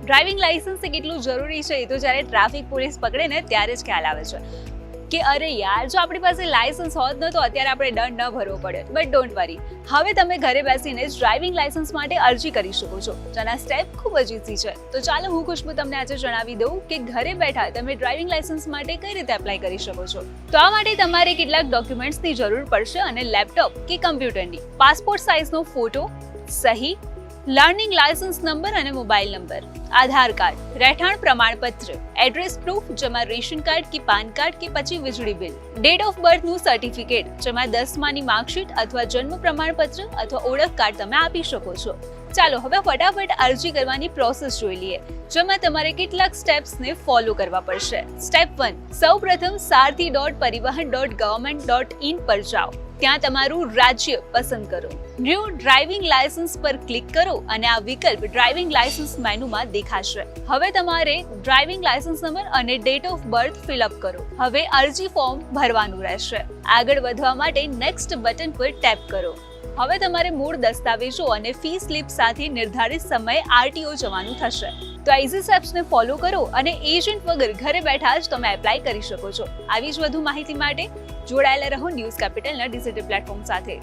Driving licence કેટલું જરૂરી છે એ તો જ્યારે ટ્રાફિક પોલીસ પકડે ને ત્યારે જ ખ્યાલ આવે છે કે અરે યાર, જો આપણી પાસે લાયસન્સ હોત ને તો અત્યારે આપણે દંડ ન ભરવો પડે. બટ ડોન્ટ વરી, હવે તમે ઘરે બેસીને જ ડ્રાઇવિંગ લાયસન્સ માટે અરજી કરી શકો છો, જેના સ્ટેપ ખૂબ જ ઇઝી છે. તો ચાલો હું ખુશ્બુ તમને આજે જણાવી દઉં કે ઘરે બેઠા તમે ડ્રાઇવિંગ લાયસન્સ માટે કઈ રીતે એપ્લાય કરી શકો છો. તો આ માટે તમારે કેટલાક ડોક્યુમેન્ટ્સની જરૂર પડશે અને લેપટોપ કે કમ્પ્યુટરની પાસપોર્ટ સાઇઝનો ફોટો, સહી, લર્નિંગ લાયસન્સ નંબર અને મોબાઈલ નંબર, આધાર કાર્ડ, રહેઠાણ પ્રમાણપત્ર, એડ્રેસ પ્રૂફ જેમાં રેશન કાર્ડ કે પાન કાર્ડ કે પછી વીજળી બિલ, ડેટ ઓફ બર્થનું સર્ટિફિકેટ જેમાં 10માની માર્કશીટ અથવા જન્મ પ્રમાણપત્ર અથવા ઓળખ કાર્ડ તમે આપી શકો છો. ચાલો હવે ફટાફટ અરજી કરવાની પ્રોસેસ જોઈ લઈએ, જેમાં તમારે કેટલાક સ્ટેપ્સને ફોલો કરવા પડશે. સ્ટેપ 1, સૌપ્રથમ sarthi.parivahan.government.in પર જાઓ. ત્યાં તમારું રાજ્ય પસંદ કરો, ન્યૂ ડ્રાઇવિંગ લાયસન્સ પર ક્લિક કરો અને આ વિકલ્પ ડ્રાઇવિંગ લાયસન્સ મેનુમાં દેખાશે. હવે તમારે ડ્રાઇવિંગ લાયસન્સ નંબર અને ડેટ ઓફ બર્થ ફિલઅપ કરો. હવે અરજી ફોર્મ ભરવાનું રહેશે. આગળ વધવા માટે નેક્સ્ટ બટન પર ટેપ કરો. હવે તમારે મૂળ દસ્તાવેજો અને ફી સ્લીપ સાથે નિર્ધારિત સમયે આરટીઓ જવાનું થશે. તો આ ઇઝી સ્ટેપ્સને ફોલો કરો અને એજન્ટ વગર ઘરે બેઠા જ તમે એપ્લાય કરી શકો છો. આવી જ વધુ માહિતી માટે જોડાયેલા રહો ન્યૂઝ કેપિટલના ડિજિટલ પ્લેટફોર્મ સાથે.